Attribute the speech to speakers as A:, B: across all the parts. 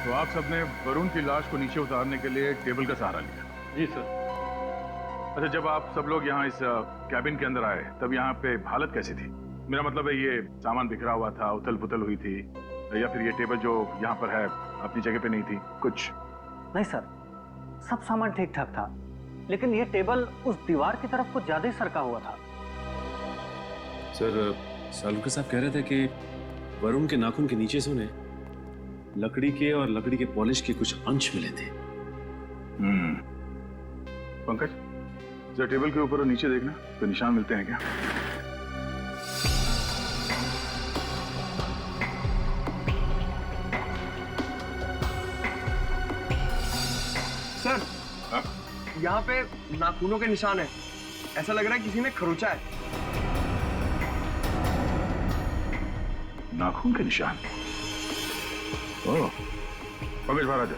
A: तो आप सबने वरुण की लाश को नीचे उतारने के लिए टेबल का सहारा लिया?
B: जी सर।
A: अच्छा, जब आप सब लोग यहाँ इस कैबिन के अंदर आए तब यहाँ पे हालत कैसी थी? मेरा मतलब है ये सामान बिखरा हुआ था, उथल पुथल हुई थी, या फिर ये टेबल जो यहाँ पर है अपनी जगह पे नहीं थी कुछ?
C: नहीं सर, सब सामान ठीक ठाक था, लेकिन ये टेबल उस दीवार की तरफ कुछ ज्यादा ही सरका हुआ था।
D: सर, सालुका साहब कह रहे थे कि वरुण के नाखून के नीचे से उन्हें लकड़ी के और लकड़ी के पॉलिश के कुछ अंश मिले थे।
A: पंकज, जरा टेबल के ऊपर और नीचे देखना, तो निशान मिलते हैं क्या?
E: सर, यहाँ पे नाखूनों के निशान है। ऐसा लग रहा है किसी ने खरोंचा है।
A: नाखून के निशान? ओह, पंकज बाहर आ जाओ।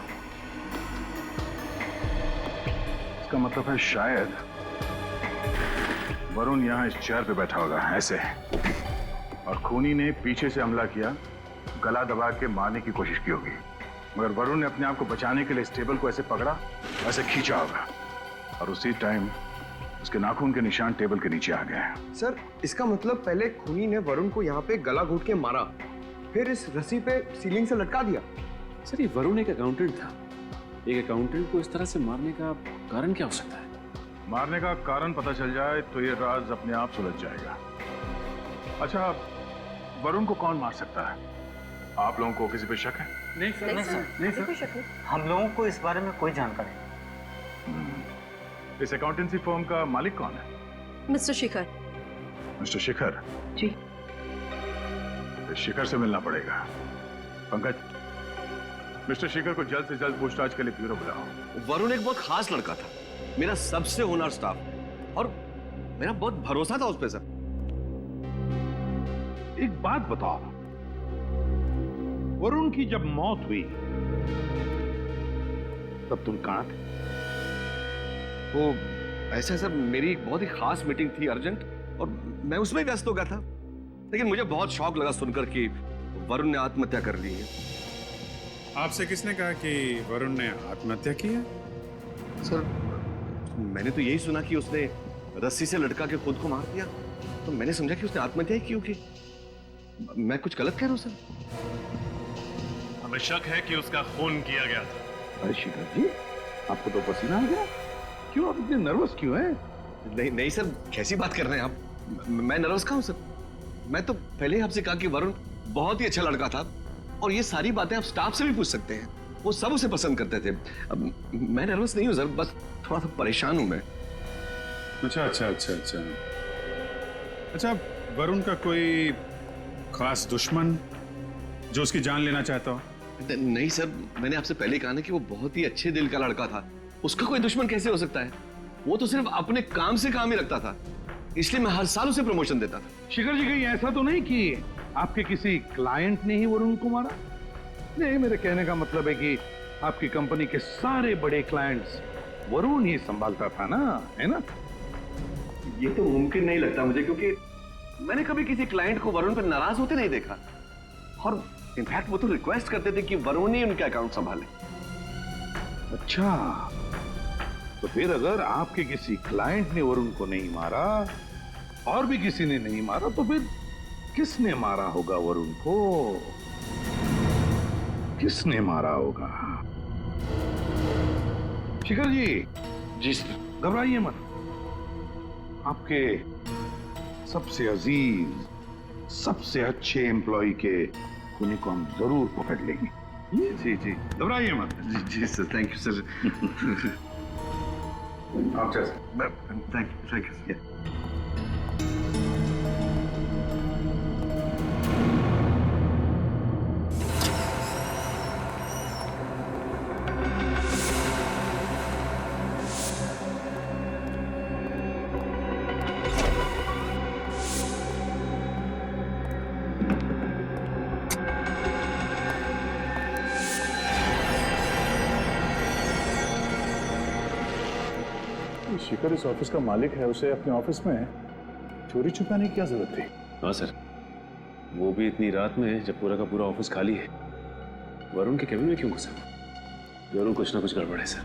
A: इसका मतलब है शायद वरुण यहाँ इस चेयर पे बैठा होगा ऐसे, और खूनी ने पीछे से हमला किया, गला दबा के मारने की कोशिश की होगी, मगर वरुण ने अपने आप को बचाने के लिए इस टेबल को ऐसे पकड़ा, ऐसे खींचा होगा, और उसी टाइम उसके नाखून के निशान टेबल के नीचे आ गए।
E: सर, इसका मतलब पहले खूनी ने वरुण को यहाँ पे गला घोट के मारा, फिर इस रस्सी पे सीलिंग से लटका दिया।
D: सर, ये वरुण एक अकाउंटेंट था। एक अकाउंटेंट को इस तरह से मारने का कारण क्या हो सकता है?
A: मारने का कारण पता चल जाए तो ये राज अपने आप सुलझ जाएगा। अच्छा, वरुण को कौन मार सकता है? आप लोगों को किसी पे शक है?
B: नहीं सर,
C: नहीं सर, हम लोगों को इस बारे में कोई जानकारी नहीं।
A: इस अकाउंटेंसी फर्म का मालिक कौन है?
F: मिस्टर शिखर।
A: मिस्टर शिखर?
F: जी।
A: इस शिखर से मिलना पड़ेगा। पंकज, मिस्टर शिखर को जल्द से जल्द पूछताछ के लिए ब्यूरो बुलाओ।
G: वरुण एक बहुत खास लड़का था, मेरा सबसे होनहार स्टाफ, और मेरा बहुत भरोसा था उस पे सर।
B: एक बात बताओ, वरुण की जब मौत हुई तब तुम कहां थे?
G: वो ऐसा सर, मेरी एक बहुत ही खास मीटिंग थी अर्जेंट, और मैं उसमें व्यस्त हो गया था, लेकिन मुझे बहुत शौक लगा सुनकर कि वरुण ने आत्महत्या कर ली है।
H: आपसे किसने कहा कि वरुण ने आत्महत्या की है?
G: सर, मैंने तो यही सुना कि उसने रस्सी से लटका के खुद को मार दिया, तो मैंने समझा कि उसने आत्महत्या ही की होगी। मैं कुछ गलत कह रहा हूं सर?
H: हमें शक है कि उसका खून किया गया था।
B: अरे शिखर जी, आपको तो पसीना आ गया। क्यों, आप इतने नर्वस क्यों हैं?
G: नहीं नहीं सर, कैसी बात कर रहे हैं आप? मैं नर्वस कहाँ हूं सर? मैं तो पहले ही आपसे कहा कि वरुण बहुत ही अच्छा लड़का था, और ये सारी बातें आप स्टाफ से भी पूछ सकते हैं, वो सब उसे पसंद करते थे। अब मैं नर्वस नहीं हूं सर, बस थोड़ा सा परेशान हूं मैं।
H: अच्छा अच्छा अच्छा अच्छा अच्छा, वरुण का कोई खास दुश्मन जो उसकी जान लेना चाहता हो?
G: नहीं सर, मैंने आपसे पहले कहा ना कि वो बहुत ही अच्छे दिल का लड़का था, उसका कोई दुश्मन कैसे हो सकता है? वो तो सिर्फ अपने काम से काम ही रखता था, इसलिए मैं हर साल उसे प्रमोशन देता था।
B: शिखर जी, कहीं ऐसा तो नहीं कि आपके किसी क्लाइंट ने ही वरुण को मारा? नहीं, मेरे कहने का मतलब है कि आपकी कंपनी के सारे बड़े क्लाइंट्स वरुण ही संभालता था ना, है ना?
G: ये तो मुमकिन नहीं लगता मुझे, क्योंकि मैंने कभी किसी क्लाइंट को वरुण पर नाराज होते नहीं देखा, और इनफैक्ट वो तो रिक्वेस्ट करते थे कि वरुण ही उनके अकाउंट संभाले।
B: अच्छा, तो फिर अगर आपके किसी क्लाइंट ने वरुण को नहीं मारा और भी किसी ने नहीं मारा, तो फिर किसने मारा होगा वरुण को? किसने मारा होगा? शिखर जी सर, घबराइए मत। आपके सबसे अजीज, सबसे अच्छे एम्प्लॉय के खूनी को हम जरूर पकड़ लेंगे। जी जी, घबराइए मत।
G: जी सर, थैंक यू सर।
A: आप
G: थैंक यू।
A: शिखर इस ऑफिस का मालिक है, उसे अपने ऑफिस में चोरी छुपाने की क्या जरूरत थी?
D: हाँ सर, वो भी इतनी रात में जब पूरा का पूरा ऑफिस खाली है। वरुण के केबिन में क्यों घुसा? जरूर कुछ ना कुछ गड़बड़ है सर।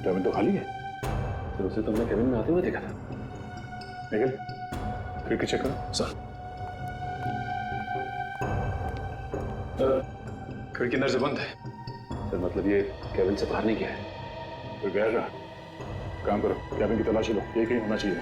A: केबिन तो खाली है।
D: तो उसे तुमने केबिन में आते हुए देखा था।
A: निखिल, खिड़की चेक करो।
D: सर, खिड़की अंदर से बंद है। सर मतलब ये केबिन से बाहर नहीं गया है।
A: तो गया क्या? काम करो, केबिन की तलाशी लो, ये कहीं होना चाहिए।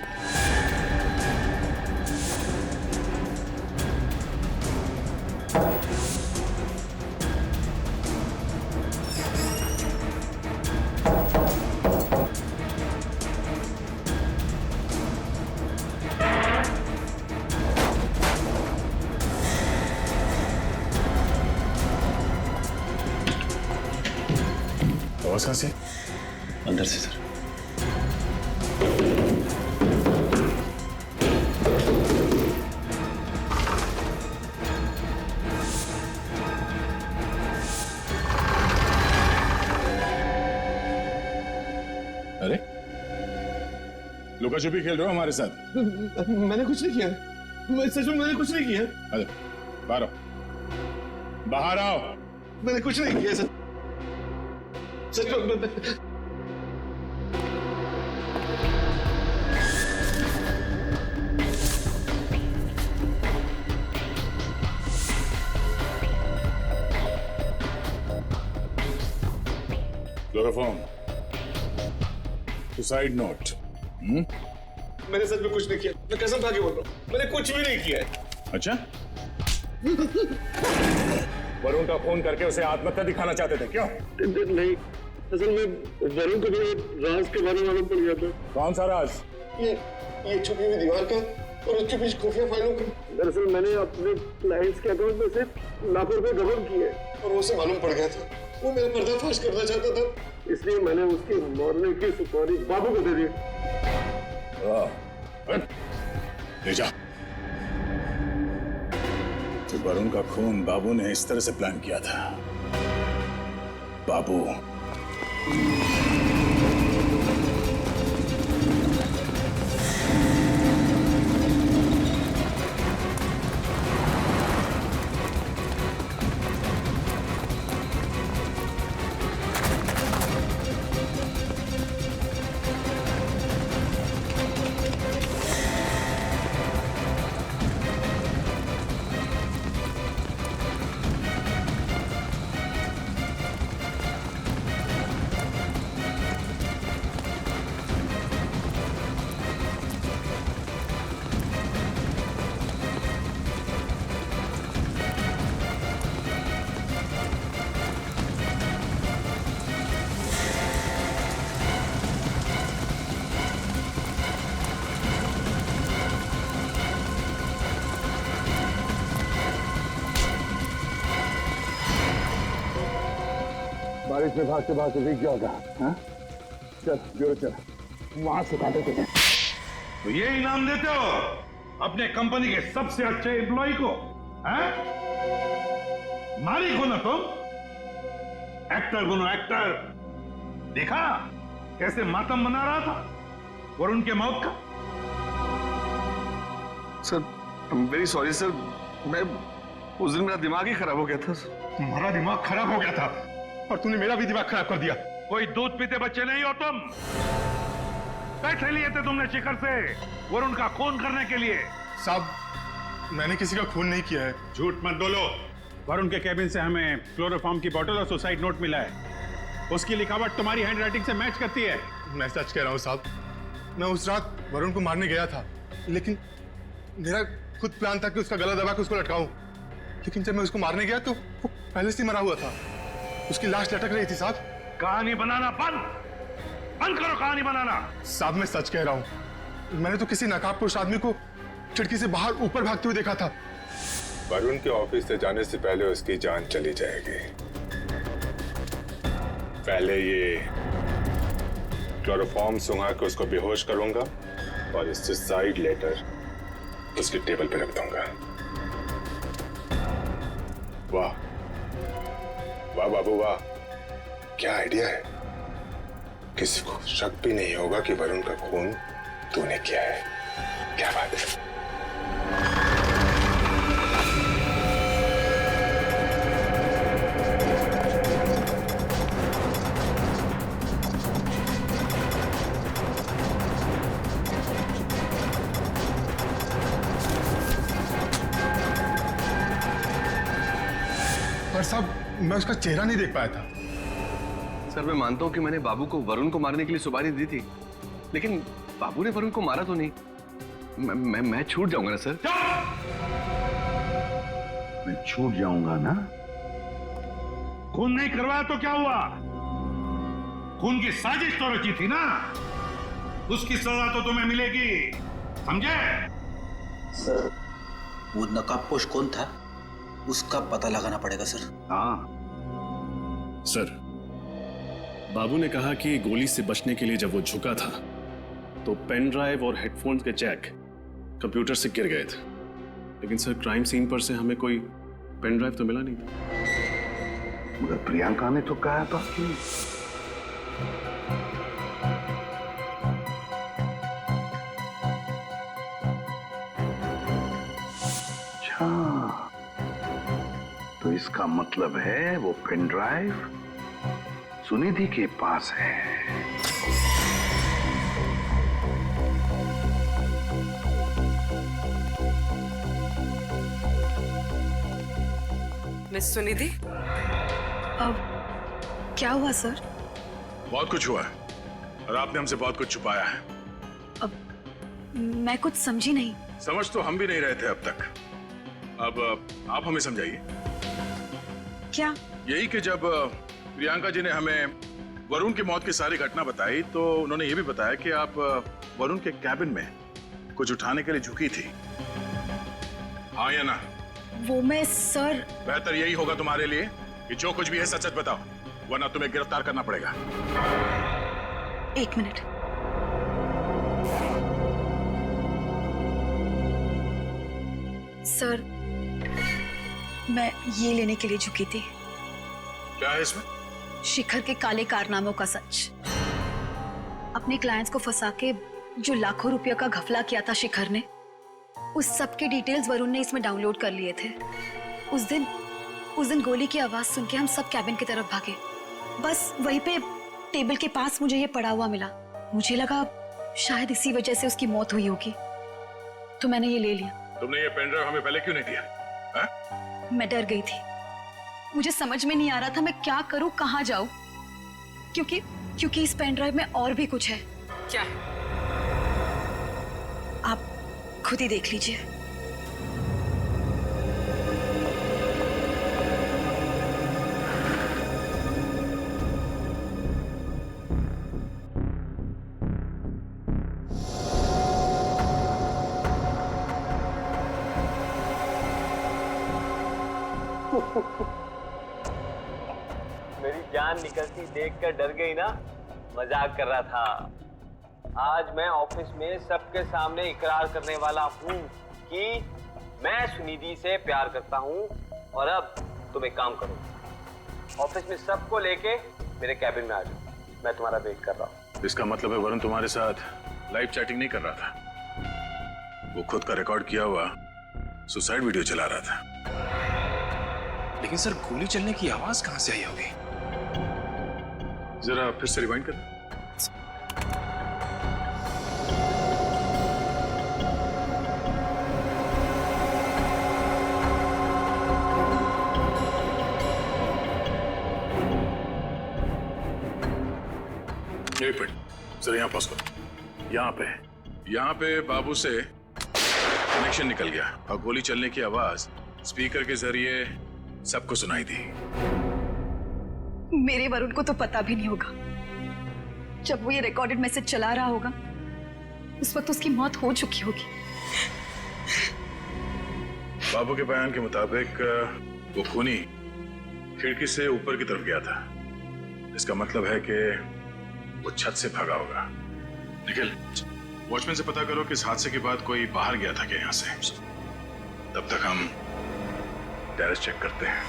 A: आवाज कहां से?
D: अंदर से सर।
A: अरे, लुका छुपी खेल रहे हो हमारे साथ?
G: मैंने कुछ नहीं किया। मैं सच में मैंने कुछ नहीं किया।
A: अरे, बाहर आओ, बाहर आओ।
G: मैंने कुछ नहीं किया सर। सच में
A: क्लोरोफॉर्म, सुसाइड नोट।
G: मैंने सच में कुछ नहीं किया। मैं कसम खा के बोल रहा हूँ, मैंने कुछ भी नहीं किया है।
A: अच्छा, वरुण का फोन करके उसे आत्महत्या दिखाना चाहते थे क्यों?
G: नहीं, असल में वरुण को भी राज के बारे में मालूम पड़ गया था।
A: कौन सा राज?
G: ये छुपी हुई दीवार का और उसके पीछे खुफिया फाइलों का। दरअसल मैंने अपने क्लाइंट्स के अकाउंट में से लाखों रुपए गबन किए और उसे मालूम पड़ गया था। वो मेरा पर्दाफाश करना चाहता था, इसलिए मैंने उसकी मरने की सुपारी बाबू को दे दी।
A: ले जा। तो वरुण का खून बाबू ने इस तरह से प्लान किया था। बाबू,
B: बारिश में भागते भागते भीग गया होगा। हाँ? चल ब्यूरो चल, वहां से काटे तुझे।
F: तो ये इनाम देते हो अपने कंपनी के सबसे अच्छे एम्प्लॉय को? हैं? मालिक हो ना तुम, एक्टर बनो एक्टर। देखा कैसे मातम मना रहा था वरुण के मौत का?
G: Sir, I am very sorry sir. मैं उस दिन मेरा दिमाग ही खराब हो गया था।
F: तुम्हारा दिमाग खराब हो गया था और तूने मेरा भी दिमाग खराब कर दिया। कोई दूध पीते बच्चे नहीं हो तुम। पैसे लिए थे तुमने शिखर से वरुण का खून करने के लिए।
H: साहब, मैंने किसी का खून नहीं किया है।
F: झूठ मत बोलो।
H: वरुण के केबिन से हमें क्लोरोफॉर्म की बोतल और सुसाइड नोट मिला है। उसकी लिखावट तुम्हारी हैंडराइटिंग से मैच करती है। मैं सच कह रहा हूँ साहब, मैं उस रात वरुण को मारने गया था, लेकिन मेरा खुद प्लान था कि उसका गला दबा के उसको लटकाऊं। लेकिन जब मैं उसको मारने गया तो वो पहले से ही मरा हुआ था। उसकी लाश लटक रही थी साहब।
F: कहानी बनाना बंद करो। कहानी बनाना।
H: साहब, मैं सच कह रहा हूँ, मैंने तो किसी नकाबपोश आदमी को खिड़की से बाहर ऊपर भागते हुए देखा था।
I: वरुण के ऑफिस से जाने से पहले उसकी जान चली जाएगी। पहले ये क्लोरोफॉर्म सुंघा के उसको बेहोश करूंगा और इस सुसाइड लेटर उसके टेबल पे रख दूंगा। वाह वाह बाबू वाह, क्या आइडिया है? किसी को शक भी नहीं होगा कि वरुण का खून तूने किया है। क्या बात है?
H: पर साहब, मैं उसका चेहरा नहीं देख पाया था।
G: सर मैं मानता हूं कि मैंने बाबू को वरुण को मारने के लिए सुपारी दी थी, लेकिन बाबू ने वरुण को मारा तो नहीं। मैं छूट जाऊंगा ना सर?
B: मैं छूट जाऊंगा ना?
F: खून नहीं करवाया तो क्या हुआ? खून की साजिश तो रची थी ना, उसकी सजा तो तुम्हें मिलेगी, समझे?
J: सर, वो नकाबपोश कौन था उसका पता लगाना पड़ेगा सर।
B: हाँ
D: सर, बाबू ने कहा कि गोली से बचने के लिए जब वो झुका था तो पेन ड्राइव और हेडफोन्स के जैक कंप्यूटर से गिर गए थे, लेकिन सर क्राइम सीन पर से हमें कोई पेन ड्राइव तो मिला नहीं था।
B: मगर प्रियंका ने तो कहा था कि अच्छा, तो इसका मतलब है वो पेन ड्राइव सुनिधि के पास है।
K: मिस सुनिधि, अब क्या हुआ सर?
A: बहुत कुछ हुआ है और आपने हमसे बहुत कुछ छुपाया है।
K: अब मैं कुछ समझी नहीं।
A: समझ तो हम भी नहीं रहे थे अब तक। अब आप हमें समझाइए।
K: क्या?
A: यही कि जब प्रियंका जी ने हमें वरुण की मौत की सारी घटना बताई तो उन्होंने ये भी बताया कि आप वरुण के कैबिन में कुछ उठाने के लिए झुकी थी, हाँ या ना?
K: वो मैं सर।
A: बेहतर यही होगा तुम्हारे लिए कि जो कुछ भी है सच सच बताओ, वरना तुम्हें गिरफ्तार करना पड़ेगा।
K: एक मिनट। सर, मैं ये लेने के लिए झुकी थी।
A: क्या है इसमें?
K: शिखर के काले कारनामों का सच। अपने क्लाइंट्स को फंसा के जो लाखों रुपयों का घपला किया था शिखर ने, उस सब के डिटेल्स वरुण ने इसमें डाउनलोड कर लिए थे। उस दिन गोली की आवाज सुन के हम सब कैबिन की तरफ भागे। बस वहीं पे टेबल के पास मुझे ये पड़ा हुआ मिला। मुझे लगा शायद इसी वजह से उसकी मौत हुई होगी, तो मैंने ये ले लिया।
A: तुमने ये पेन ड्राइव हमें पहले क्यों नहीं दिया? हा?
K: मैं डर गई थी। मुझे समझ में नहीं आ रहा था मैं क्या करूं, कहां जाऊं, क्योंकि इस पेन ड्राइव में और भी कुछ है। क्या है? आप खुद ही देख लीजिए।
C: मेरी जान निकलती देखकर डर गई ना? मजाक कर रहा था। आज मैं ऑफिस में सबके सामने इकरार करने वाला हूँ कि मैं सुनिधि से प्यार करता हूँ। और अब तुम एक काम करो, ऑफिस में सबको लेके मेरे कैबिन में आ जाओ। मैं तुम्हारा वेट कर रहा हूँ।
A: इसका मतलब है वरुण तुम्हारे साथ लाइव चैटिंग नहीं कर रहा था, वो खुद का रिकॉर्ड किया हुआ सुसाइड वीडियो चला रहा था।
I: लेकिन सर, गोली चलने की आवाज कहां से आई होगी?
A: जरा फिर से रिवाइंड कर। एक मिनट, जरा यहाँ पॉज करो। यहाँ पे बाबू से कनेक्शन निकल गया और गोली चलने की आवाज स्पीकर के जरिए सबको सुनाई दी।
K: मेरे वरुण को तो पता भी नहीं होगा। जब वो ये रिकॉर्डेड मैसेज चला रहा होगा उस वक्त उसकी मौत हो चुकी होगी।
A: बाबू के बयान के मुताबिक वो खूनी खिड़की से ऊपर की तरफ गया था। इसका मतलब है कि वो छत से भागा होगा। निखिल, वॉचमैन से पता करो कि इस हादसे के बाद कोई बाहर गया था क्या यहाँ से। तब तक हम टेरेस चेक करते हैं।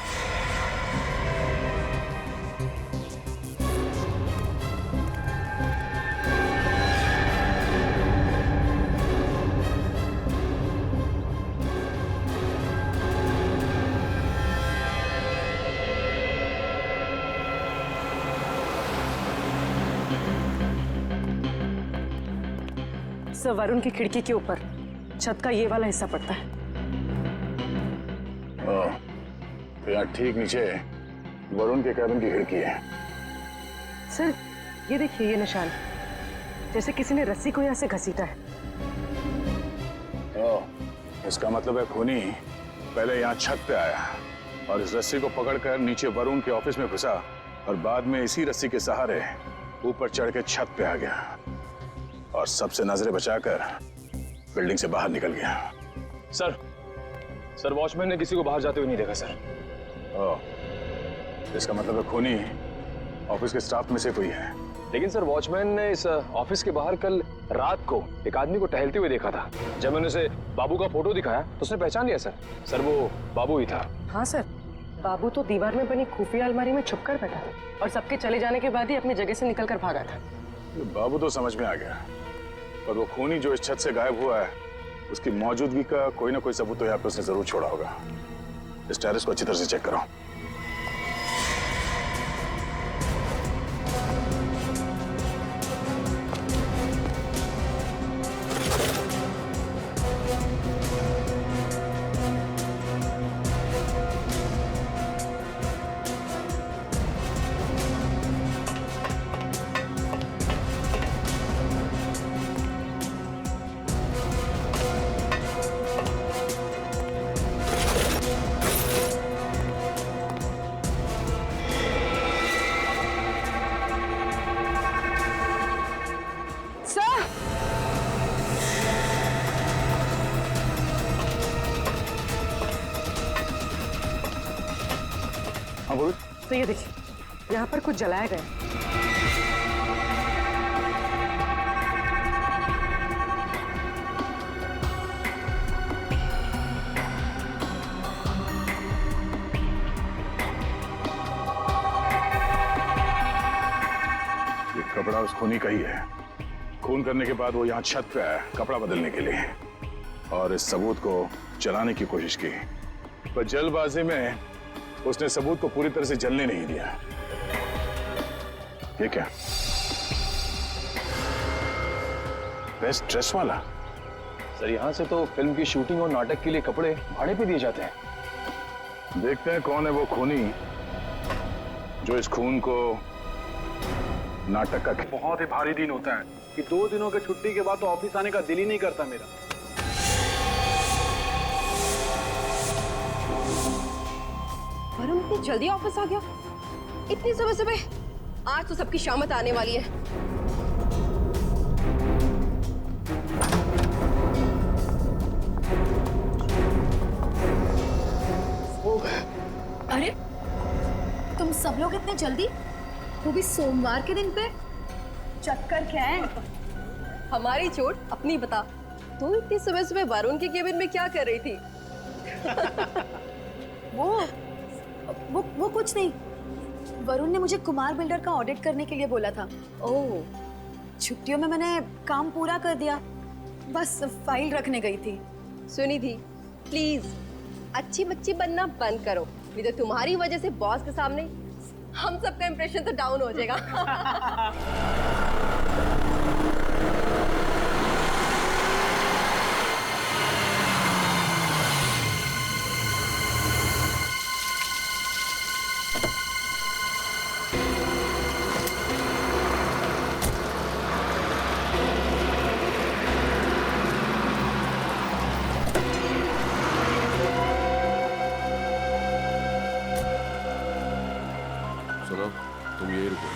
L: सर वरुण की खिड़की के ऊपर छत का ये वाला हिस्सा पड़ता है।
A: तो यहाँ ठीक नीचे वरुण के कैबिन की खिड़की है।
L: सर ये देखिए, ये निशान जैसे किसी ने रस्सी को यहाँ से घसीटा है।
A: इसका मतलब है खूनी पहले यहाँ छत पे आया और इस रस्सी को पकड़कर नीचे वरुण के ऑफिस में घुसा और बाद में इसी रस्सी के सहारे ऊपर चढ़ के छत पे आ गया और सबसे नजरें बचाकर बिल्डिंग से बाहर निकल गया।
M: सर वॉचमैन ने किसी को बाहर जाते हुए नहीं देखा सर।
A: इसका मतलब है खूनी ऑफिस के स्टाफ में से कोई है।
M: लेकिन सर वॉचमैन ने इस ऑफिस के बाहर कल रात को एक आदमी को टहलते हुए देखा था। जब मैंने उसे बाबू का फोटो दिखाया तो उसने पहचान लिया सर वो बाबू ही था।
L: हाँ सर, बाबू तो दीवार में बनी खुफिया अलमारी में छुपकर बैठा था और सबके चले जाने के बाद ही अपनी जगह से निकलकर भागा था।
A: बाबू तो समझ में आ गया, पर वो खूनी जो इस छत से गायब हुआ है उसकी मौजूदगी का कोई ना कोई सबूत तो यहाँ पे उसने जरूर छोड़ा होगा। इस टेरेस को अच्छी तरह से चेक करो। हाँ बोलो।
L: तो ये देखिए, यहाँ पर कुछ जलाया गया।
A: ये कपड़ा उस खूनी का ही है। खून करने के बाद वो यहाँ छत पे आया कपड़ा बदलने के लिए और इस सबूत को जलाने की कोशिश की, पर जल्दबाजी में उसने सबूत को पूरी तरह से जलने नहीं दिया। ये क्या? बेस्ट ड्रेस वाला?
M: सर यहाँ से तो फिल्म की शूटिंग और नाटक के लिए कपड़े भाड़े पे दिए जाते हैं।
A: देखते हैं कौन है वो खूनी जो इस खून को नाटक का।
H: बहुत ही भारी दिन होता है कि 2 दिनों की छुट्टी के बाद तो ऑफिस आने का दिल ही नहीं करता मेरा।
N: वरुण इतनी जल्दी ऑफिस आ गया? इतनी सुबह सुबह? आज तो सबकी शामत आने वाली है।
K: अरे तुम सब लोग इतने जल्दी, वो भी सोमवार के दिन पे? चक्कर क्या है?
N: हमारी चोट अपनी बता। तू इतनी सुबह सुबह वरुण के केबिन में क्या कर रही थी?
K: वो कुछ नहीं। वरुण ने मुझे कुमार बिल्डर का ऑडिट करने के लिए बोला था।
N: ओह,
K: छुट्टियों में मैंने काम पूरा कर दिया, बस फाइल रखने गई थी।
N: सुनी थी, प्लीज अच्छी बच्ची बनना बंद करो, नहीं तो तुम्हारी वजह से बॉस के सामने हम सबका इंप्रेशन तो डाउन हो जाएगा।
G: सुनो, तुम यही रुको।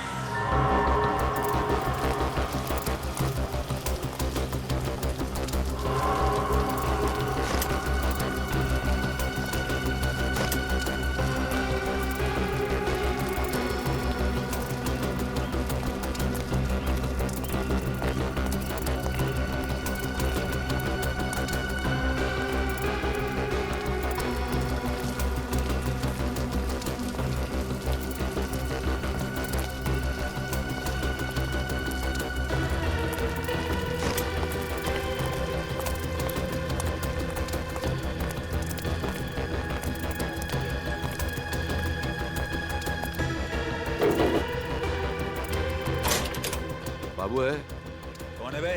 O: बाबू है?
I: कौन है बे?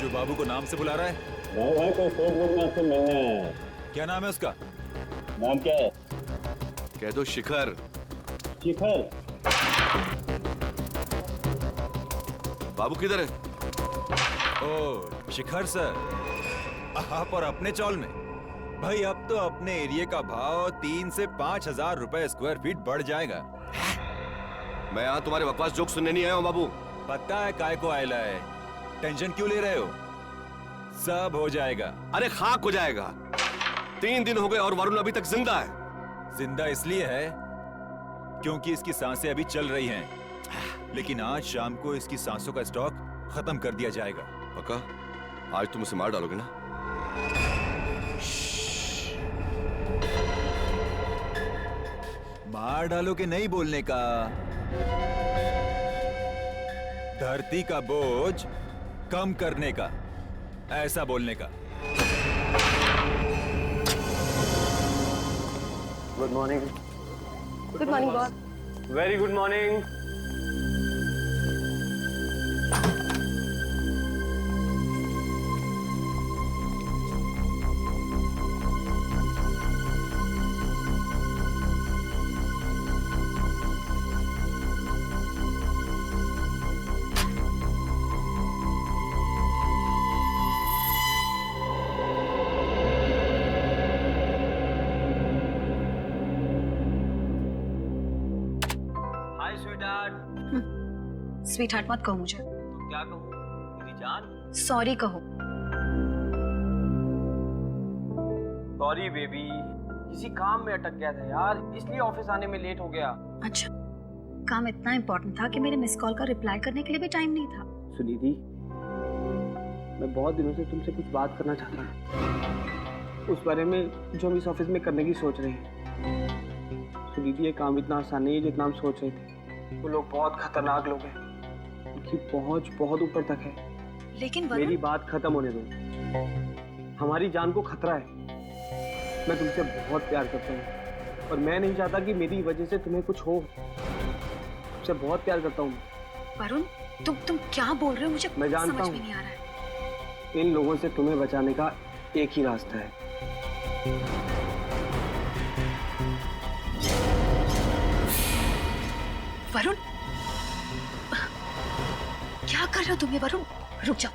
O: जो बाबू को नाम से बुला रहा है?
P: भाई कोई फोन में आपसे मिलने आया है।
O: क्या नाम है उसका?
P: नाम क्या है?
G: कह दो शिखर।
P: शिखर।
G: बाबू किधर है?
O: ओ शिखर सर, आप और अपने चौल में। भाई अब तो अपने एरिया का भाव 3 से 5,000 रुपए स्क्वायर फीट बढ़ जाएगा।
G: मैं यहाँ तुम्हारे बकवास जोक सुनने नहीं आया हूँ बाबू।
O: पता है काय को आयला है, टेंशन क्यों ले रहे हो? सब हो जाएगा।
G: अरे खाक हो जाएगा। 3 दिन हो गए और वरुण अभी तक जिंदा है।
O: जिंदा इसलिए है क्योंकि इसकी सांसें अभी चल रही हैं, लेकिन आज शाम को इसकी सांसों का स्टॉक खत्म कर दिया जाएगा।
G: पक्का? आज तुम उसे मार डालोगे ना?
O: मार डालो के नहीं बोलने का, धरती का बोझ कम करने का, ऐसा बोलने का।
C: Good morning.
N: Good morning boss.
C: Very good morning.
K: Sweet heart मत कहो मुझे।
C: तो क्या कहूँ मेरी जान?
K: सॉरी कहो।
C: सॉरी बेबी, किसी काम में अटक गया था यार, इसलिए ऑफिस आने में लेट हो गया।
K: अच्छा, काम इतना इम्पोर्टेंट था कि मेरे मिस कॉल का रिप्लाई करने के लिए भी टाइम नहीं था।
C: सुनिधि, मैं बहुत दिनों से तुमसे कुछ बात करना चाहता हूँ, उस बारे में जो हम इस ऑफिस में करने की सोच रहे हैं। सुनिधि, ये काम इतना आसान नहीं है जितना हम सोच रहे थे। वो लोग बहुत खतरनाक लोग हैं, उनकी पहुंच बहुत ऊपर तक है।
K: लेकिन
C: मेरी बात खत्म होने दो। हमारी जान को खतरा है। मैं तुमसे बहुत प्यार करता हूँ और मैं नहीं चाहता कि मेरी वजह से तुम्हें कुछ हो। तुमसे बहुत प्यार करता हूँ।
K: वरुण, तुम क्या बोल रहे हो? मुझे
C: मैं जानता
K: समझ
C: हूँ।
K: में नहीं आ रहा है।
C: इन लोगों से तुम्हें बचाने का एक ही रास्ता है।
K: वरुण, क्या कर रहे हो तुम? ये वरुण, रुक जाओ।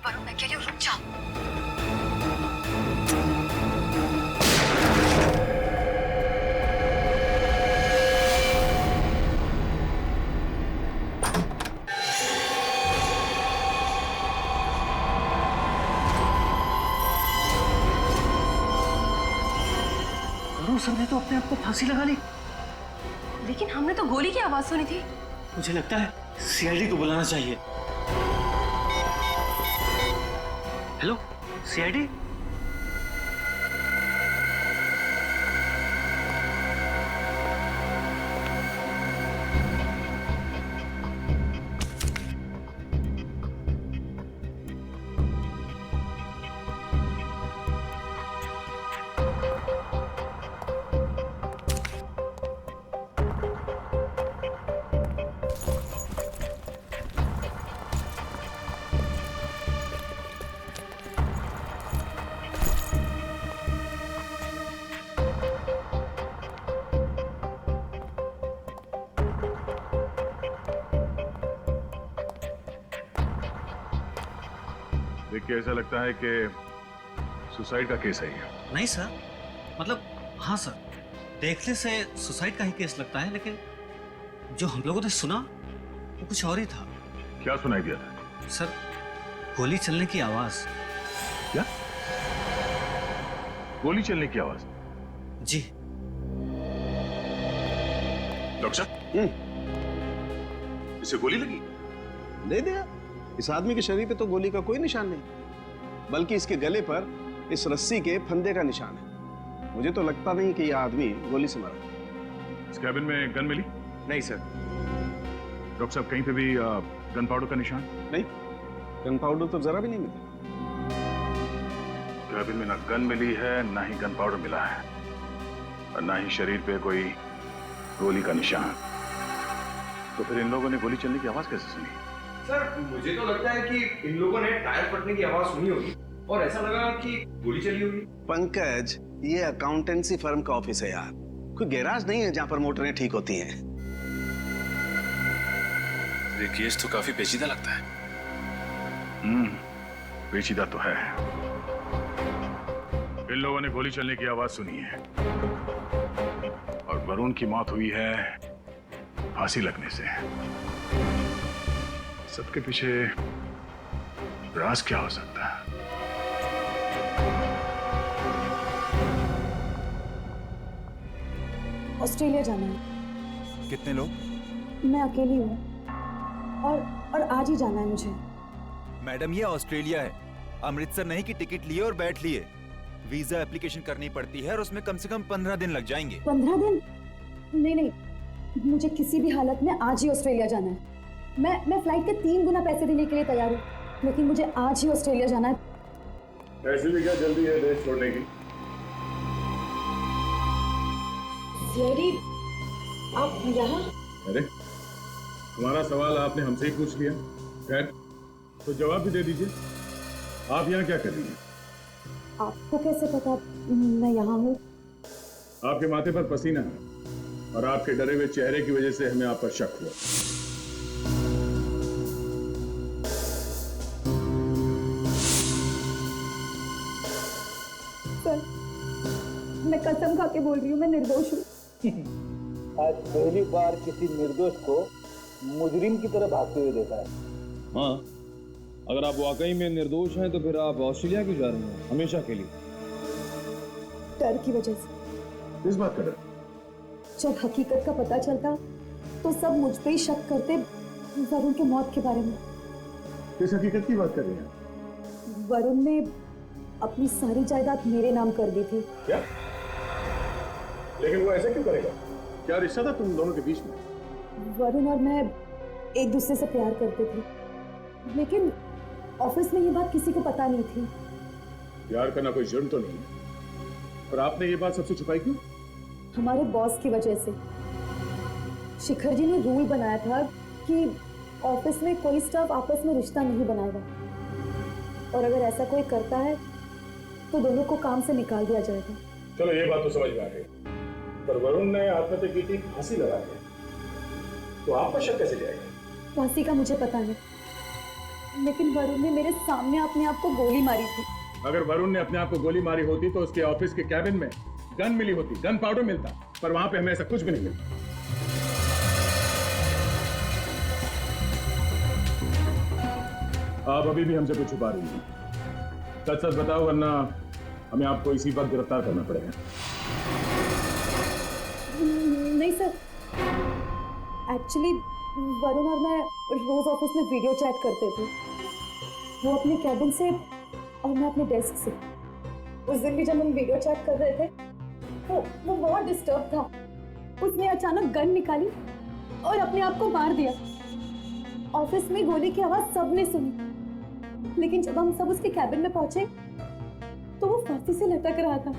K: वरुण, मैं कह रही हूँ रुक जाओ।
J: वरुण सर ने तो अपने आप को फांसी लगा ली।
N: लेकिन हमने तो गोली की आवाज सुनी थी।
J: मुझे लगता है सीआईडी को बुलाना चाहिए। Hello CID.
A: देख के ऐसा लगता है कि सुसाइड का केस है ये।
J: नहीं सर, मतलब हाँ सर, देखने से सुसाइड का ही केस लगता है, लेकिन जो हम लोगों ने सुना वो कुछ और ही था।
A: क्या सुनाई दिया था?
J: सर, गोली चलने की आवाज।
A: क्या? गोली चलने की आवाज?
J: जी।
A: डॉक्टर साहब, इसे गोली लगी?
B: दे दिया। इस आदमी के शरीर पे तो गोली का कोई निशान नहीं, बल्कि इसके गले पर इस रस्सी के फंदे का निशान है। मुझे तो लगता नहीं कि यह आदमी गोली से मरा।
A: इस कैबिन में गन मिली?
E: नहीं सर।
A: डॉक्टर साहब, कहीं पे भी गन पाउडर का निशान?
B: नहीं, गन पाउडर तो जरा भी नहीं मिला।
A: कैबिन में ना गन मिली है, ना ही गन पाउडर मिला है, और ना ही शरीर पे कोई गोली का निशान। तो फिर इन लोगों ने गोली चलने की आवाज कैसे सुनी?
E: सर मुझे तो लगता है कि इन लोगों ने टायर फटने की आवाज सुनी होगी और ऐसा लगा कि गोली चली होगी।
Q: पंकज, ये अकाउंटेंसी फर्म का ऑफिस है यार, कोई गैराज नहीं है जहां पर मोटरें ठीक होती हैं।
D: ये केस तो काफी पेचीदा लगता है।
A: पेचीदा तो है। इन लोगों ने गोली चलने की आवाज सुनी है और वरुण की मौत हुई है फांसी लगने से। सबके पीछे राज क्या हो सकता है?
R: ऑस्ट्रेलिया जाना है।
O: कितने लोग?
R: मैं अकेली हूँ और आज ही जाना है मुझे।
O: मैडम, ये ऑस्ट्रेलिया है, अमृतसर नहीं कि टिकट लिए और बैठ लिए। वीजा एप्लीकेशन करनी पड़ती है और उसमें कम से कम 15 दिन लग जाएंगे।
R: 15 दिन? नहीं, मुझे किसी भी हालत में आज ही ऑस्ट्रेलिया जाना है। मैं फ्लाइट के 3 गुना पैसे देने के लिए तैयार हूँ, लेकिन मुझे आज ही ऑस्ट्रेलिया जाना है।
A: ऐसे भी क्या जल्दी है देश छोड़ने की?
R: आप यहाँ?
A: अरे तुम्हारा सवाल आपने हमसे ही पूछ लिया, खैर तो जवाब भी दे दीजिए। आप यहाँ क्या कर रही हैं?
R: आपको कैसे पता मैं यहाँ हूँ?
A: आपके माथे पर पसीना है और आपके डरे हुए चेहरे की वजह से हमें आप पर शक हुआ।
R: सर, मैं कसम खा के बोल रही हूँ, मैं निर्दोष हूँ।
P: आज पहली बार किसी निर्दोष को मुजरिम की तरह भागते हुए देखा है।
M: हाँ, अगर आप वाकई में निर्दोष हैं तो फिर आप ऑस्ट्रेलिया क्यों जा रहे हैं हमेशा के लिए?
R: डर की वजह से।
A: किस बात का डर?
R: जब हकीकत का पता चलता तो सब मुझ पे ही शक करते, वरुण के मौत के बारे में।
A: किस हकीकत की बात कर रही हैं?
R: वरुण ने अपनी सारी जायदाद मेरे नाम कर दी थी।
A: क्या? लेकिन वो ऐसा क्यों करेगा? क्या रिश्ता था तुम दोनों के बीच में?
R: वरुण और मैं एक दूसरे से प्यार करते थे, लेकिन ऑफिस में ये बात किसी को पता नहीं थी।
A: प्यार करना कोई जुर्म तो नहीं, पर आपने ये बात सबसे छुपाई क्यों?
R: हमारे बॉस की वजह से। शिखर जी ने रूल बनाया था कि ऑफिस में कोई स्टाफ आपस में रिश्ता नहीं बनाएगा, और अगर ऐसा कोई करता है तो दोनों को काम से निकाल दिया जाएगा।
A: चलो ये बात तो समझ में आ गई, पर वरुण ने आत्महत्या की थी फांसी लगा के, तो आप पर शक कैसे जाएगा?
R: फांसी का मुझे पता नहीं, लेकिन वरुण ने मेरे सामने अपने आप को गोली मारी थी।
A: अगर वरुण ने अपने आप को गोली मारी होती तो उसके ऑफिस के कैबिन में गन मिली होती, गन पाउडर मिलता, पर वहां पे हमें ऐसा कुछ भी नहीं मिलता। आप अभी भी हमसे कुछ छुपा रही हैं। सच सच बताओ, वरना हमें आपको इसी वक्त गिरफ्तार करना पड़ेगा।
R: नहीं सर, एक्चुअली वरुण और मैं रोज ऑफिस में वीडियो चैट करते थे, वो अपने कैबिन से और मैं अपने डेस्क से। उस दिन भी जब हम वीडियो चैट कर रहे थे तो वो बहुत डिस्टर्ब था। उसने अचानक गन निकाली और अपने आप को मार दिया। ऑफिस में गोली की आवाज सबने सुनी, लेकिन जब हम सब उसके कैबिन में पहुंचे तो वो फांसी से लटक रहा था।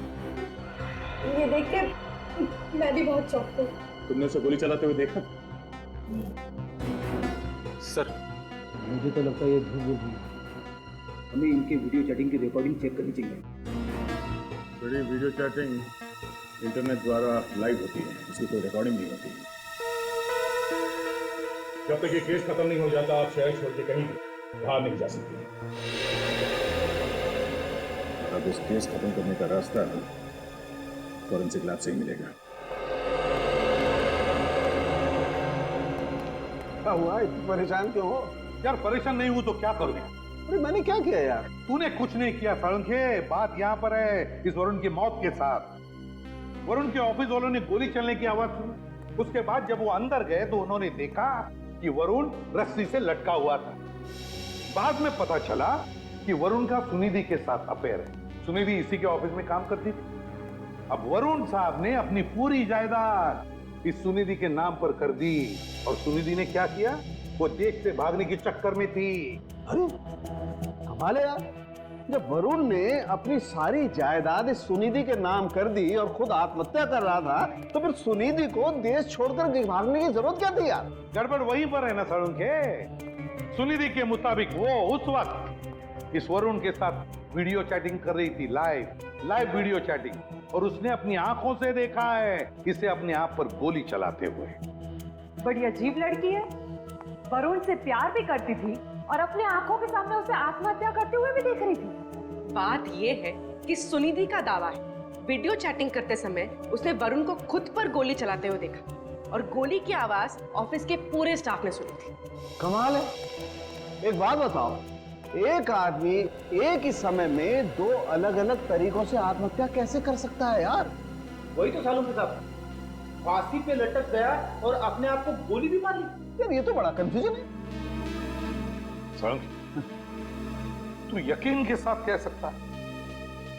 R: ये देख के मैं भी बहुत चौंक गई।
A: तुमने उसे गोली चलाते हुए देखा?
M: सर,
P: मुझे तो लगता है ये झूठ बोल रही है। हमें इनके वीडियो चैटिंग की रिकॉर्डिंग चेक करनी चाहिए।
A: बड़ी वीडियो चैटिंग इंटरनेट द्वारा लाइव होती है, इसकी कोई रिकॉर्डिंग नहीं होती। जब तक ये केस खत्म नहीं हो जाता आप शहर छोड़ के कहीं बाहर नहीं जा सकती। अब इस केस खत्म करने का रास्ता फॉरेंसिक लैब से ही मिलेगा।
Q: क्या हुआ, इतनी परेशान क्यों हो?
F: यार परेशान नहीं हूं तो क्या करूं?
Q: अरे मैंने क्या किया यार?
F: तूने कुछ नहीं किया साळुंखे। बात यहाँ पर है इस वरुण की मौत के साथ। वरुण के ऑफिस वालों ने गोली चलने की आवाज सुनी। उसके बाद जब वो अंदर गए तो उन्होंने देखा कि वरुण रस्सी से लटका हुआ था। बाद में पता चला कि वरुण का सुनिधि के साथ अफेयर है। सुनिधि इसी के ऑफिस में काम करती थी। अब वरुण साहब ने अपनी पूरी जायदाद इस सुनिधि के नाम पर कर दी, और सुनिधि ने क्या किया? वो देश से भागने के चक्कर में थी।
Q: अरे कमाल है यार, जब वरुण ने अपनी सारी जायदाद इस सुनिधि के नाम कर दी और खुद आत्महत्या कर रहा था, तो फिर सुनिधि को देश छोड़कर भागने की जरूरत क्या थी यार?
F: गड़बड़ वहीं पर है ना साळुंखे। सुनिधि के मुताबिक वो उस वक्त इस वरुण के साथ वीडियो चैटिंग कर रही थी, लाइव वीडियो चैटिंग, और उसने अपनी आंखों से देखा है इसे अपने आप पर गोली चलाते हुए।
L: बड़ी अजीब लड़की है, वरुण से प्यार भी करती थी और अपने आंखों के सामने उसे आत्महत्या करते हुए भी देख रही थी।
S: बात यह है कि सुनिधि का दावा है वीडियो चैटिंग करते समय उसने वरुण को खुद पर गोली चलाते हुए देखा और गोली की आवाज ऑफिस के पूरे स्टाफ ने सुनी थी।
Q: कमाल है। एक बात बताओ, एक आदमी एक ही समय में दो अलग अलग तरीकों से आत्महत्या कैसे कर सकता है यार?
P: वही तो सालों के साथ फांसी पे लटक गया और अपने आप को गोली भी मार ली।
Q: यार ये तो बड़ा कंफ्यूजन है।
F: तू यकीन के साथ कह सकता है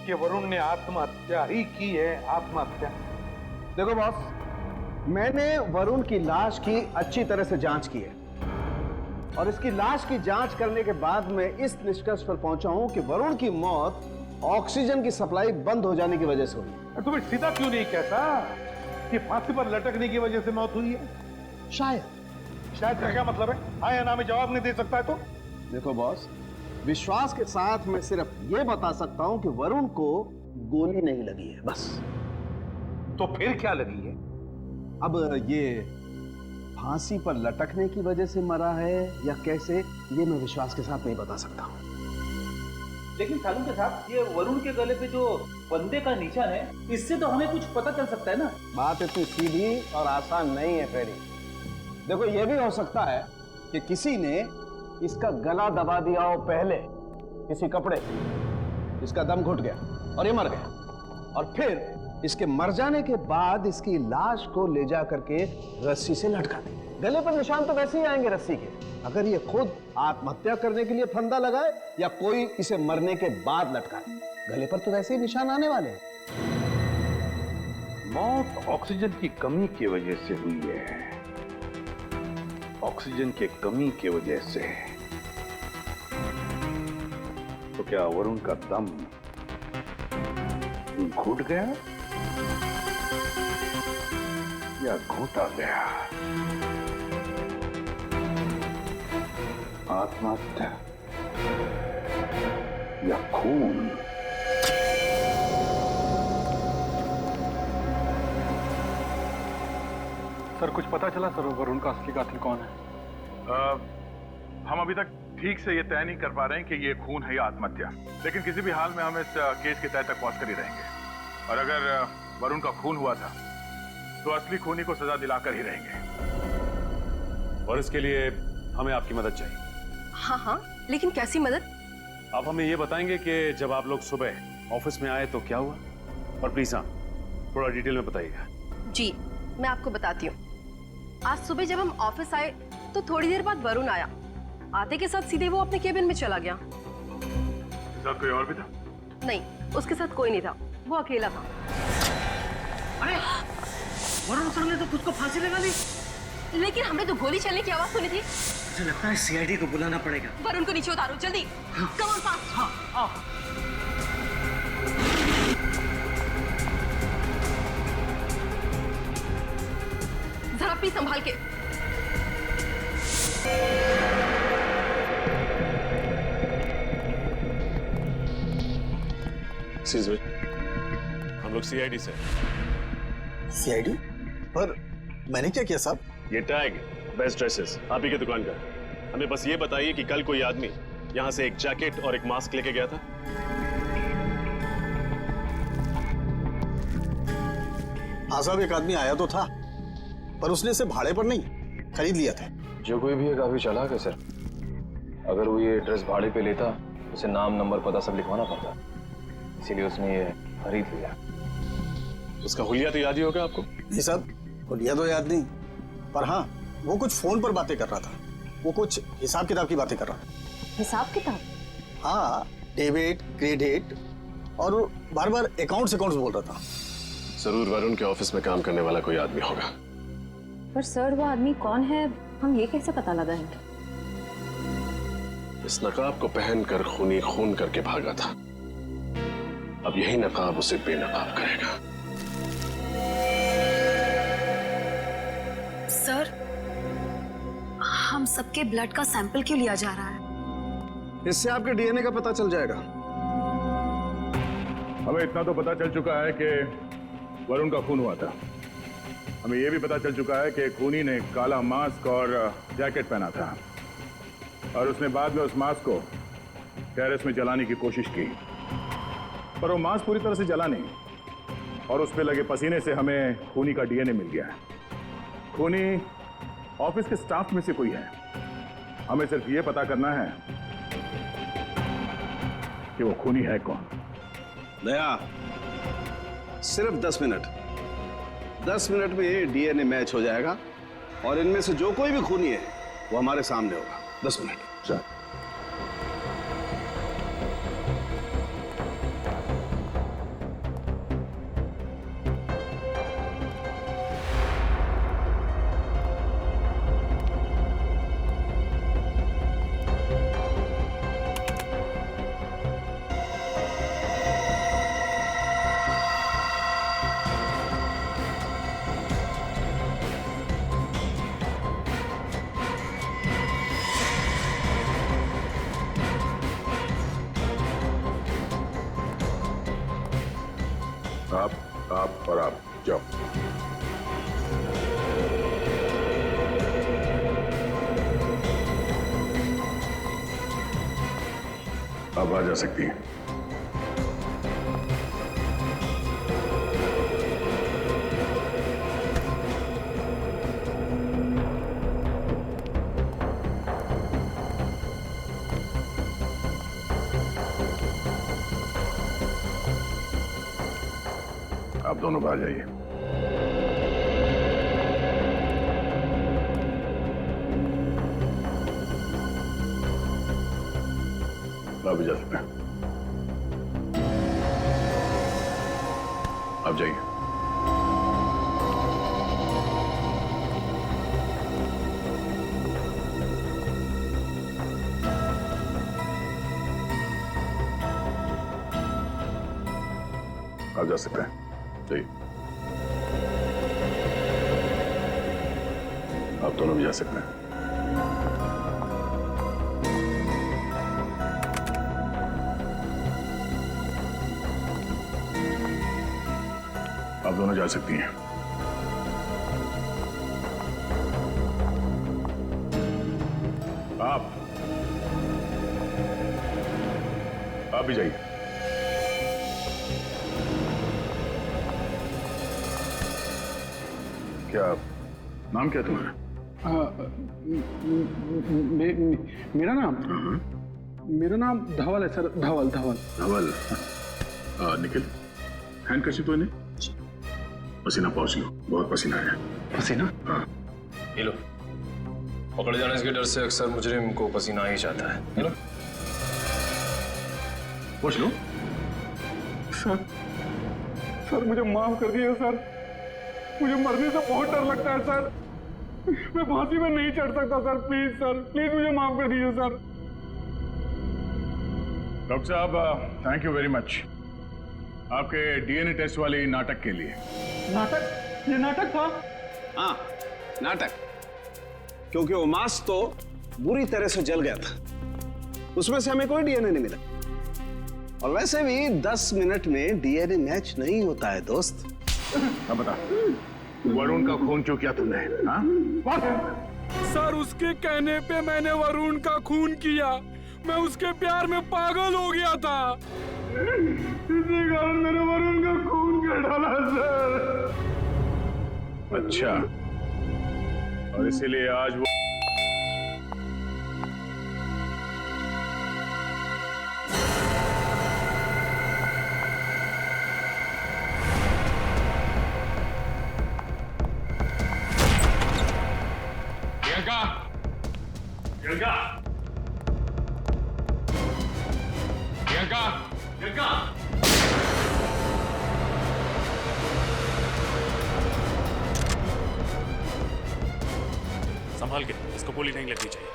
F: कि वरुण ने आत्महत्या ही की है? आत्महत्या।
Q: देखो बॉस, मैंने वरुण की लाश की अच्छी तरह से जांच की है और इसकी लाश की जांच करने के बाद मैं इस निष्कर्ष पर पहुंचा हूं कि वरुण की मौत ऑक्सीजन की सप्लाई बंद हो जाने की वजह से हुई।
F: तुम्हें सीधा क्यों नहीं कहता कि फांसी पर लटकने की वजह से मौत हुई है?
Q: शायद
F: का क्या मतलब है? हाँ या ना में जवाब नहीं दे सकता है तो?
Q: देखो बॉस, विश्वास के साथ मैं सिर्फ ये बता सकता हूं कि वरुण को गोली नहीं लगी है, बस।
F: तो फिर क्या लगी है?
Q: अब ये फांसी पर लटकने की वजह से मरा है या कैसे, ये मैं विश्वास के साथ नहीं बता सकता हूं।
P: लेकिन सालों के साथ ये वरुण के गले पे जो बंदे का निशान है, इससे तो हमें कुछ पता चल सकता है ना।
Q: बात इतनी सीधी और आसान नहीं है फेरी। देखो, ये भी हो सकता है कि किसी ने इसका गला दबा दिया हो पहले किसी कपड़े, इसका दम घुट गया और ये मर गया, और फिर इसके मर जाने के बाद इसकी लाश को ले जा करके रस्सी से लटका दी। गले पर निशान तो वैसे ही आएंगे रस्सी के। अगर ये खुद आत्महत्या करने के लिए फंदा लगाए या कोई इसे मरने के बाद लटकाए, गले पर तो वैसे ही निशान आने वाले हैं।
F: मौत ऑक्सीजन की कमी की वजह से हुई है। ऑक्सीजन की कमी की वजह से। तो क्या वरुण का दम घुट गया या घोटा गया? आत्महत्या या खून?
H: सर, कुछ पता चला सर वरुण का असली कातिल कौन है?
A: हम अभी तक ठीक से ये तय नहीं कर पा रहे हैं कि ये खून है या आत्महत्या, लेकिन किसी भी हाल में हम इस केस के तय तक पहुंच कर ही रहेंगे। और अगर वरुण का खून हुआ था तो असली खूनी को सजा दिलाकर ही रहेंगे।
D: और इसके लिए हमें आपकी मदद चाहिए।
N: हाँ हाँ, लेकिन कैसी मदद?
D: आप हमें ये बताएंगे कि जब आप लोग सुबह ऑफिस में आए तो क्या हुआ, और प्लीज हाँ, थोड़ा डिटेल में बताइएगा।
N: जी, मैं आपको बताती हूँ। आज सुबह जब हम ऑफिस आए तो थोड़ी देर बाद वरुण आया। आते के साथ सीधे वो अपने केबिन में चला गया।
A: साथ कोई और भी था?
N: नहीं, उसके साथ कोई नहीं था, वो अकेला था।
J: अरे वरुण सर ने तो खुद को फांसी लगा ली।
N: लेकिन हमें तो गोली चलने की आवाज सुनी थी।
J: मुझे लगता है सीआईडी को बुलाना पड़ेगा।
N: वरुण को नीचे उतारो जल्दी। Come on fast.
J: हाँ, आओ।
N: जरा प्लीज संभाल के।
D: हम लोग सीआईडी से।
T: सीआईडी? पर मैंने क्या किया साहब?
D: ये टैग बेस्ट ड्रेसेस आप ही की दुकान का। हमें बस ये बताइए कि कल कोई आदमी यहाँ से एक जैकेट और एक मास्क लेके गया था?
T: हाँ साहब, एक आदमी आया तो था, पर उसने इसे भाड़े पर नहीं, खरीद लिया था।
M: जो कोई भी है काफी चालाक है सर। अगर वो ये ड्रेस भाड़े पे लेता, उसे नाम, नंबर, पता सब लिखवाना पड़ता, इसीलिए उसने ये खरीद लिया।
D: उसका हुलिया तो याद ही होगा आपको?
T: नहीं साहब, हुलिया तो याद नहीं, पर हाँ, वो कुछ फोन पर बातें कर रहा था। वो कुछ हिसाब किताब की बातें कर रहा था।
R: हिसाब किताब?
T: हाँ, डेबिट, क्रेडिट, और बार बार अकाउंट्स बोल रहा था।
D: जरूर वरुण के ऑफिस में काम करने वाला कोई आदमी होगा।
R: पर सर, वो आदमी कौन है, हम ये कैसे पता लगाएंगे?
D: इस नकाब को पहनकर खूनी खून करके भागा था। अब यही नकाब उसे बेनकाब करेगा।
K: सर, हम सबके ब्लड का सैंपल क्यों लिया जा रहा है?
Q: इससे आपके डीएनए का पता चल जाएगा।
A: हमें इतना तो पता चल चुका है कि वरुण का खून हुआ था। हमें यह भी पता चल चुका है कि खूनी ने काला मास्क और जैकेट पहना था और उसने बाद में उस मास्क को टेरेस में जलाने की कोशिश की, पर वो मास्क पूरी तरह से जला नहीं और उस पे लगे पसीने से हमें खूनी का डीएनए मिल गया है। खूनी ऑफिस के स्टाफ में से कोई है। हमें सिर्फ ये पता करना है कि वो खूनी है कौन।
Q: दया, सिर्फ 10 मिनट। 10 मिनट में ये डीएनए मैच हो जाएगा और इनमें से जो कोई भी खूनी है वो हमारे सामने होगा। 10 मिनट।
A: सर, आप और आप जाओ। आप आ जा सकती हैं। आप दोनों बाहर जाइए। आप भी जा सकते हैं। आप जाइए। आप जा सकते हैं। जाइए। आप दोनों भी जा सकते हैं। आप दोनों जा सकती हैं। आप भी जाइए। क्या नाम क्या तुम्हारा?
H: मेरा नाम धवल है सर। धवल।
A: निखिल, हैंडकर्शिफ तो नहीं? पसीना पहुंच लो, बहुत पसीना आया।
H: पसीना?
A: हाँ।
M: ये लो। पकड़े जाने के डर से अक्सर मुजरिम को पसीना ही जाता है। ये लो।
A: पहुंच लो।
H: सर मुझे माफ कर दीजिए सर, मुझे मरने से बहुत डर लगता है सर। मैं फांसी में नहीं चढ़ सकता सर। प्लीज सर, प्लीज मुझे माफ कर दीजिए सर।
A: डॉक्टर साहब, थैंक यू वेरी मच आपके डीएनए टेस्ट वाले नाटक के लिए।
H: नाटक? ये नाटक था?
Q: हाँ, नाटक। क्योंकि वो मास्क तो बुरी तरह से जल गया था, उसमें से हमें कोई डीएनए नहीं मिला। और वैसे भी 10 मिनट में डीएनए मैच नहीं होता है दोस्त।
A: अब बता, वरुण का खून क्यों किया तुमने?
U: सर उसके कहने पे मैंने वरुण का खून किया। मैं उसके प्यार में पागल हो गया था।
H: इसी कारण मैंने वरुण का खून कर डाला सर।
A: अच्छा, और इसीलिए आज वो
D: संभाल के, इसको गोली नहीं लगनी चाहिए।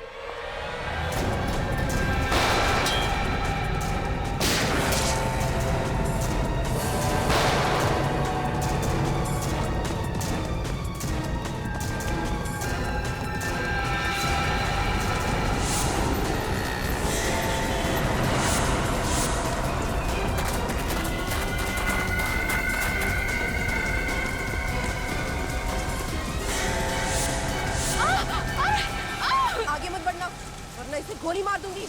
N: इसे गोली मार दूंगी।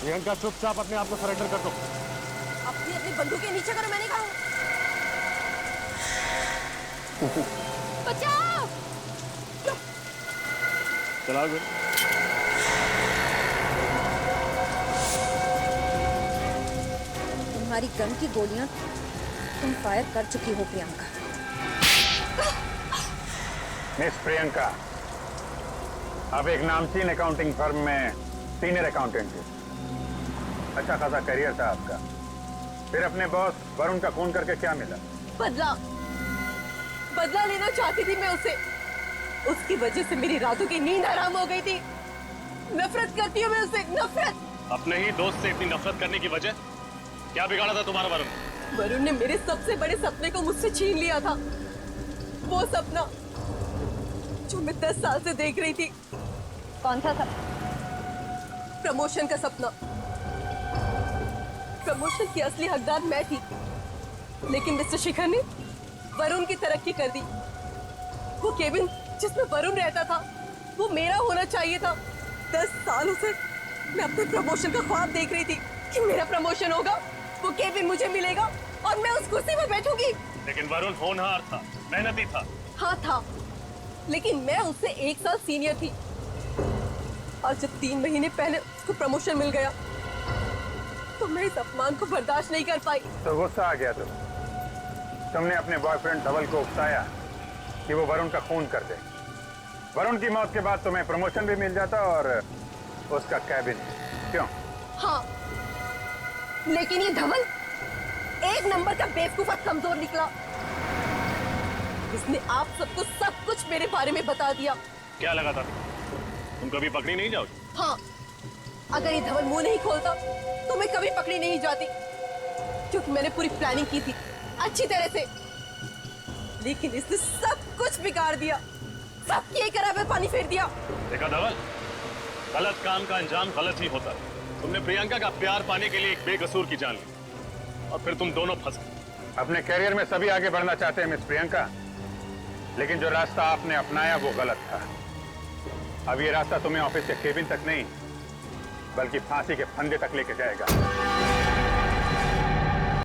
U: प्रियंका चुपचाप अपने आप को सरेंडर कर दो।
N: अपनी अपनी बंदूकें नीचे करो, मैंने कहा। बचाओ!
D: चला गए।
N: तुम्हारी गन की गोलियां तुम फायर कर चुकी हो प्रियंका।
F: मिस प्रियंका, अब एक नामचीन अकाउंटिंग फर्म में सीनियर अकाउंटेंट है। अच्छा खासा करियर था आपका, फिर अपने बॉस वरुण का खून करके क्या मिला?
N: बदला बदला लेना चाहती थी मैं उससे। उसकी वजह से मेरी रातों की नींद हराम हो गई थी। नफरत करती हूँ मैं उससे, नफरत।
D: अपने ही दोस्त से इतनी नफरत करने की वजह क्या बिगाड़ा था तुम्हारा वरुण?
N: वरुण ने मेरे सबसे बड़े सपने को मुझसे छीन लिया था। वो सपना जो मैं 10 साल से देख रही थी। कौन सा सपना? प्रमोशन का सपना। प्रमोशन की असली हकदार मैं थी, लेकिन मिस्टर शिखर ने वरुण की तरक्की कर दी। वो केबिन जिसमें वरुण रहता था वो मेरा होना चाहिए था। 10 सालों से मैं अपने प्रमोशन का ख्वाब देख रही थी कि मेरा प्रमोशन होगा, वो केबिन मुझे मिलेगा और मैं उस कुर्सी पर बैठूंगी।
D: लेकिन वरुण होनहार था, मेहनती था।
N: हाँ था, लेकिन मैं उससे 1 साल सीनियर थी। और जब 3 महीने पहले उसको प्रमोशन मिल गया तो मैं इस अपमान को बर्दाश्त नहीं कर पाई।
F: तो गुस्सा आ गया तुमने अपने बॉयफ्रेंड धवल को उकसाया कि वो वरुण का खून कर दे। वरुण की मौत के बाद तुम्हें प्रमोशन भी मिल जाता और उसका कैबिन। क्यों?
N: हाँ, लेकिन ये धवल 1 नंबर का बेवकूफ और कमजोर निकला। इसने आप सबको सब कुछ मेरे बारे में बता दिया।
D: क्या लगा था तुम कभी पकड़ी नहीं जाओगी?
N: हाँ, अगर ये धवल मुंह नहीं खोलता तो मैं कभी पकड़ी नहीं जाती, क्योंकि मैंने पूरी प्लानिंग की थी अच्छी तरह से। लेकिन इसने सब कुछ बिगाड़ दिया, सबकी एक कराह पे पानी फेर दिया।
D: देखा धवल, गलत काम का अंजाम गलत ही होता है। तुमने प्रियंका का प्यार पाने के लिए एक बेकसूर की जान ली और फिर तुम दोनों फंस गए।
F: अपने कैरियर में सभी आगे बढ़ना चाहते हैं मिस प्रियंका, लेकिन जो रास्ता आपने अपनाया वो गलत था। अब ये रास्ता तुम्हें ऑफिस के केबिन तक नहीं बल्कि फांसी के फंदे तक लेके जाएगा।